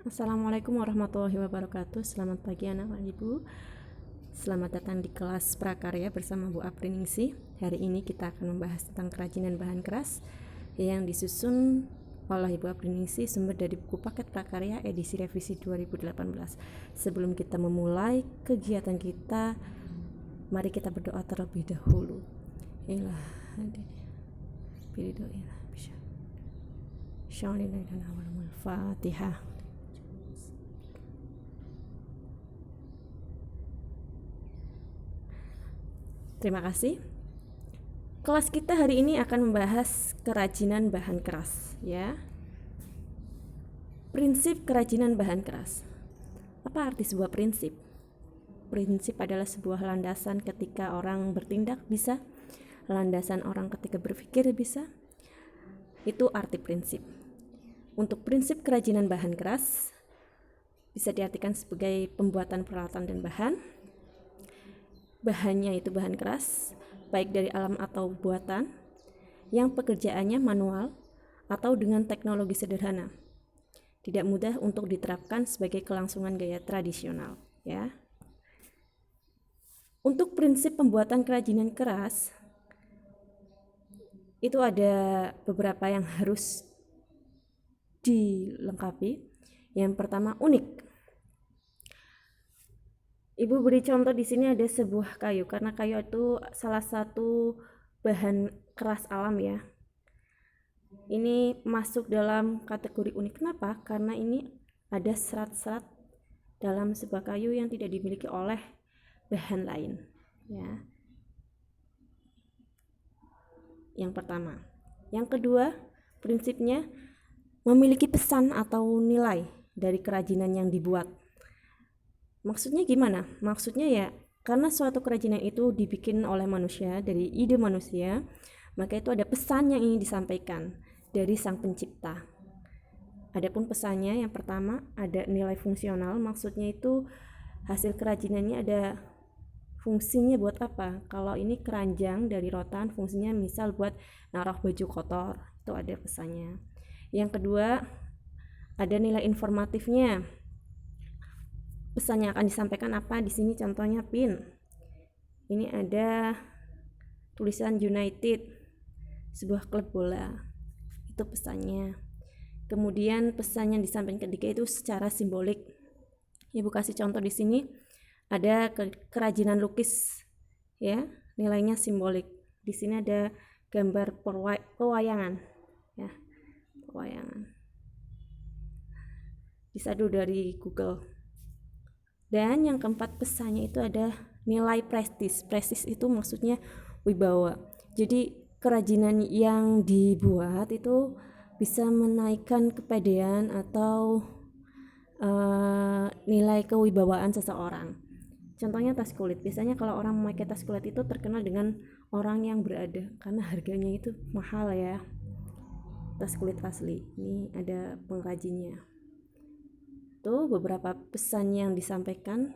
Assalamualaikum warahmatullahi wabarakatuh. Selamat pagi anak-anak ibu. Selamat datang di kelas prakarya bersama Bu Apriningsih. Hari ini kita akan membahas tentang kerajinan bahan keras yang disusun oleh Ibu Apriningsih, sumber dari buku paket prakarya edisi revisi 2018. Sebelum kita memulai kegiatan kita, mari kita berdoa terlebih dahulu. Ilah pilih doa bisa. Fatihah. Terima kasih. Kelas kita hari ini akan membahas kerajinan bahan keras, ya. Prinsip kerajinan bahan keras. Apa arti sebuah prinsip? Prinsip adalah sebuah landasan ketika orang bertindak, bisa. Landasan orang ketika berpikir, bisa. Itu arti prinsip. Untuk prinsip kerajinan bahan keras bisa diartikan sebagai pembuatan peralatan dan bahan. Bahannya itu bahan keras, baik dari alam atau buatan, yang pekerjaannya manual atau dengan teknologi sederhana. Tidak mudah untuk diterapkan sebagai kelangsungan gaya tradisional, ya. Untuk prinsip pembuatan kerajinan keras, itu ada beberapa yang harus dilengkapi. Yang pertama, unik. Ibu beri contoh di sini ada sebuah kayu, karena kayu itu salah satu bahan keras alam, ya. Ini masuk dalam kategori unik. Kenapa? Karena ini ada serat-serat dalam sebuah kayu yang tidak dimiliki oleh bahan lain, ya. Yang pertama. Yang kedua, prinsipnya memiliki pesan atau nilai dari kerajinan yang dibuat. Maksudnya gimana? Maksudnya ya, karena suatu kerajinan itu dibikin oleh manusia, dari ide manusia, maka itu ada pesan yang ingin disampaikan dari sang pencipta. Adapun pesannya, yang pertama ada nilai fungsional, maksudnya itu hasil kerajinannya ada fungsinya buat apa. Kalau ini keranjang dari rotan, fungsinya misal buat naruh baju kotor, itu ada pesannya. Yang kedua, ada nilai informatifnya. Pesan yang akan disampaikan apa? Di sini contohnya pin. Ini ada tulisan United, sebuah klub bola. Itu pesannya. Kemudian pesan yang disampaikan ketiga itu secara simbolik. Ibu kasih contoh di sini ada kerajinan lukis, ya, nilainya simbolik. Di sini ada gambar pewayangan, ya, pewayangan. Bisa dulu dari Google. Dan yang keempat, pesannya itu ada nilai prestis. Prestis itu maksudnya wibawa. Jadi kerajinan yang dibuat itu bisa menaikkan kepedean atau nilai kewibawaan seseorang. Contohnya tas kulit. Biasanya kalau orang memakai tas kulit itu terkenal dengan orang yang berada, karena harganya itu mahal, ya. Tas kulit asli. Ini ada pengrajinnya. Itu beberapa pesan yang disampaikan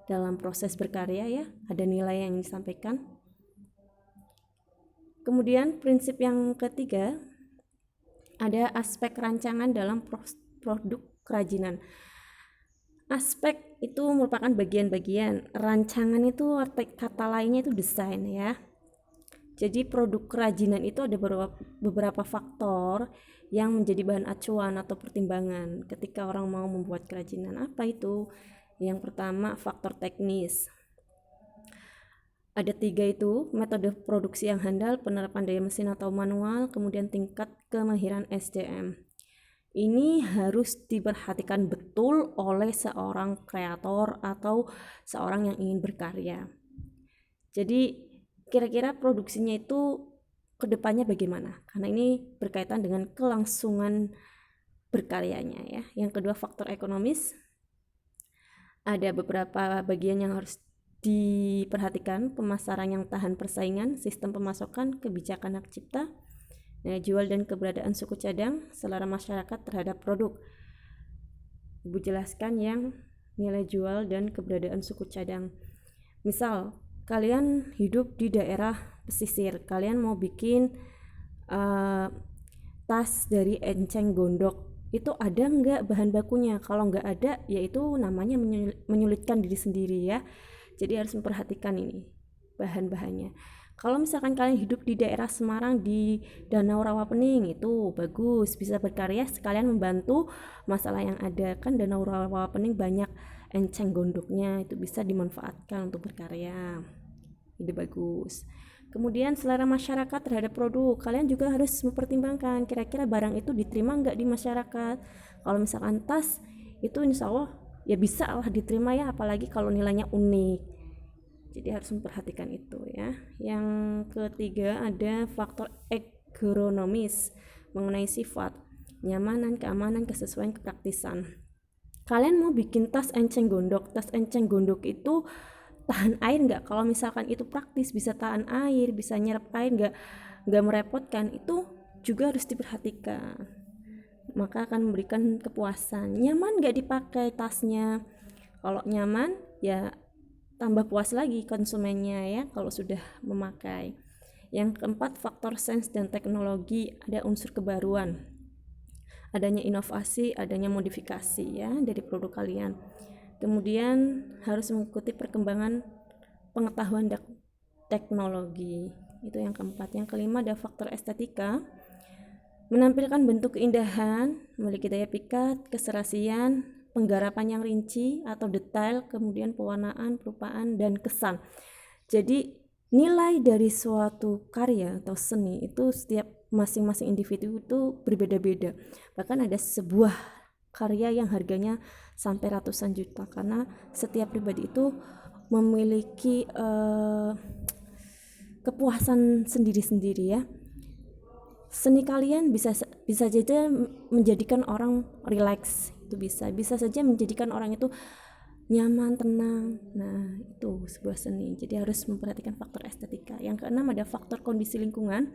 dalam proses berkarya, ya. Ada nilai yang disampaikan. Kemudian prinsip yang ketiga, ada aspek rancangan dalam produk kerajinan. Aspek itu merupakan bagian-bagian. Rancangan itu kata lainnya itu desain, ya. Jadi produk kerajinan itu ada beberapa faktor yang menjadi bahan acuan atau pertimbangan ketika orang mau membuat kerajinan. Apa itu? Yang pertama, faktor teknis. Ada 3 itu: metode produksi yang handal, penerapan daya mesin atau manual, kemudian tingkat kemahiran SDM. Ini harus diperhatikan betul oleh seorang kreator atau seorang yang ingin berkarya. Jadi kira-kira produksinya itu kedepannya bagaimana? Karena ini berkaitan dengan kelangsungan berkaryanya, ya. Yang kedua, faktor ekonomis. Ada beberapa bagian yang harus diperhatikan: pemasaran yang tahan persaingan, sistem pemasokan, kebijakan hak cipta, nilai jual dan keberadaan suku cadang, selera masyarakat terhadap produk. Ibu jelaskan yang nilai jual dan keberadaan suku cadang. Misal kalian hidup di daerah pesisir, kalian mau bikin tas dari enceng gondok, itu ada nggak bahan bakunya. Kalau nggak ada, yaitu namanya menyulitkan diri sendiri ya. Jadi harus memperhatikan ini bahan-bahannya. Kalau misalkan kalian hidup di daerah Semarang di Danau Rawapening, itu bagus, bisa berkarya sekalian membantu masalah yang ada. Kan Danau Rawapening banyak enceng gondoknya, itu bisa dimanfaatkan untuk berkarya. Ide bagus. Kemudian selera masyarakat terhadap produk, kalian juga harus mempertimbangkan kira-kira barang itu diterima nggak di masyarakat. Kalau misalkan tas, itu insya Allah ya bisa lah diterima ya, apalagi kalau nilainya unik. Jadi harus memperhatikan itu ya. Yang ketiga ada faktor ergonomis mengenai sifat, nyamanan, keamanan, kesesuaian, kepraktisan. Kalian mau bikin tas enceng gondok itu tahan air nggak? Kalau misalkan itu praktis, bisa tahan air, bisa nyerap air, nggak merepotkan, itu juga harus diperhatikan. Maka akan memberikan kepuasan. Nyaman nggak dipakai tasnya? Kalau nyaman ya tambah puas lagi konsumennya ya kalau sudah memakai. Yang keempat, faktor sains dan teknologi, ada unsur kebaruan, adanya inovasi, adanya modifikasi ya dari produk kalian. Kemudian harus mengikuti perkembangan pengetahuan teknologi. Itu yang keempat. Yang kelima ada faktor estetika, menampilkan bentuk keindahan, memiliki daya pikat, keserasian, penggarapan yang rinci atau detail, kemudian pewarnaan, perupaan, dan kesan. Jadi nilai dari suatu karya atau seni itu setiap masing-masing individu itu berbeda-beda. Bahkan ada sebuah karya yang harganya sampai ratusan juta, karena setiap pribadi itu memiliki kepuasan sendiri-sendiri ya. Seni kalian bisa saja menjadikan orang rileks, itu bisa saja menjadikan orang itu nyaman, tenang. Nah, itu sebuah seni. Jadi harus memperhatikan faktor estetika. Yang keenam ada faktor kondisi lingkungan.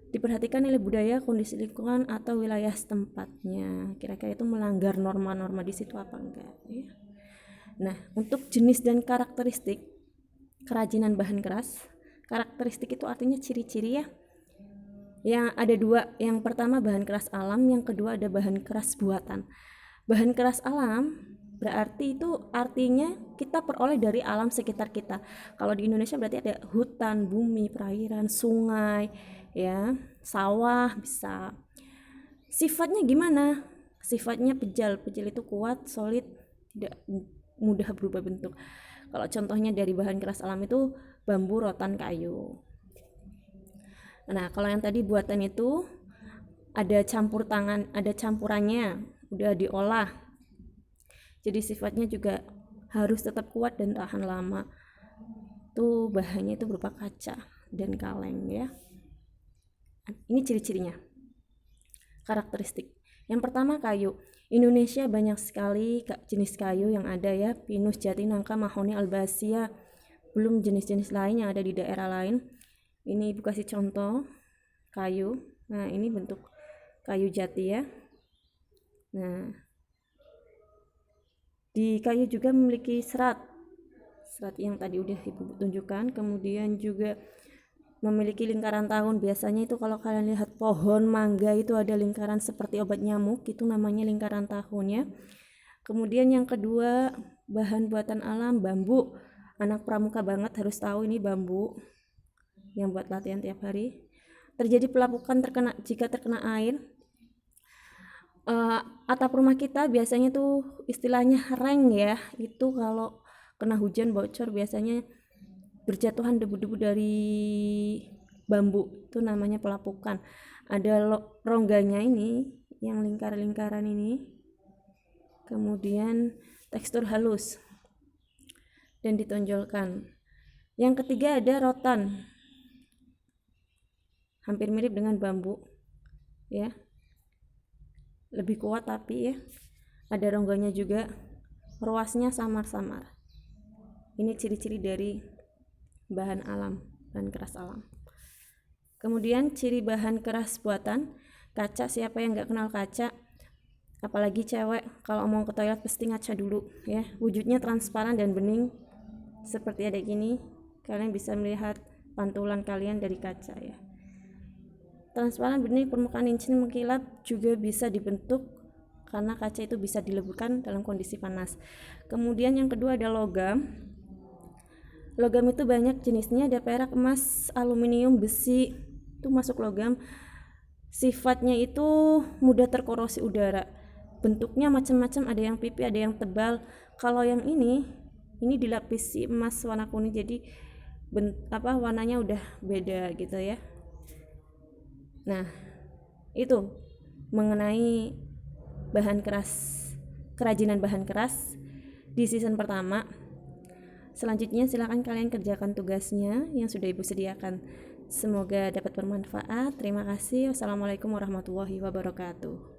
Diperhatikan nilai budaya, kondisi lingkungan atau wilayah tempatnya. Kira-kira itu melanggar norma-norma di situ apa enggak ya. Nah, untuk jenis dan karakteristik kerajinan bahan keras. Karakteristik itu artinya ciri-ciri ya. Yang ada dua, yang pertama bahan keras alam, yang kedua ada bahan keras buatan. Bahan keras alam berarti itu artinya kita peroleh dari alam sekitar kita. Kalau di Indonesia berarti ada hutan, bumi, perairan, sungai, ya, sawah bisa. Sifatnya gimana? Sifatnya pejal itu kuat, solid, tidak mudah berubah bentuk. Kalau contohnya dari bahan keras alam itu bambu, rotan, kayu. Nah, kalau yang tadi buatan itu ada campur tangan, ada campurannya, udah diolah. Jadi sifatnya juga harus tetap kuat dan tahan lama. Tuh bahannya itu berupa kaca dan kaleng ya. Ini ciri-cirinya. Karakteristik. Yang pertama kayu. Indonesia banyak sekali jenis kayu yang ada ya, pinus, jati, nangka, mahoni, albasia. Belum jenis-jenis lain yang ada di daerah lain. Ini ibu kasih contoh kayu. Nah, ini bentuk kayu jati ya. Nah, di kayu juga memiliki serat yang tadi udah ibu tunjukkan. Kemudian juga memiliki lingkaran tahun. Biasanya itu kalau kalian lihat pohon mangga itu ada lingkaran seperti obat nyamuk, itu namanya lingkaran tahun ya. Kemudian yang kedua, bahan buatan alam, bambu. Anak pramuka banget harus tahu ini bambu yang buat latihan tiap hari. Terjadi pelapukan jika terkena air. Atap rumah kita biasanya tuh istilahnya reng ya, itu kalau kena hujan bocor biasanya berjatuhan debu-debu dari bambu, itu namanya pelapukan. Ada rongganya ini yang lingkar-lingkaran ini, kemudian tekstur halus dan ditonjolkan. Yang ketiga ada rotan, hampir mirip dengan bambu ya, lebih kuat tapi ya, ada rongganya juga, ruasnya samar-samar. Ini ciri-ciri dari bahan alam, bahan keras alam. Kemudian ciri bahan keras buatan, kaca. Siapa yang nggak kenal kaca? Apalagi cewek, kalau mau ke toilet pasti ngaca dulu ya. Wujudnya transparan dan bening seperti ada gini. Kalian bisa melihat pantulan kalian dari kaca ya. Transparan, bening, permukaan licin, mengkilap, juga bisa dibentuk karena kaca itu bisa dileburkan dalam kondisi panas. Kemudian yang kedua ada logam. Logam itu banyak jenisnya, ada perak, emas, aluminium, besi, itu masuk logam. Sifatnya itu mudah terkorosi udara. Bentuknya macam-macam, ada yang pipi, ada yang tebal. Kalau yang ini dilapisi emas warna kuning, jadi warnanya udah beda gitu ya. Nah, itu mengenai kerajinan bahan keras di season pertama. Selanjutnya silakan kalian kerjakan tugasnya yang sudah Ibu sediakan. Semoga dapat bermanfaat. Terima kasih. Wassalamualaikum warahmatullahi wabarakatuh.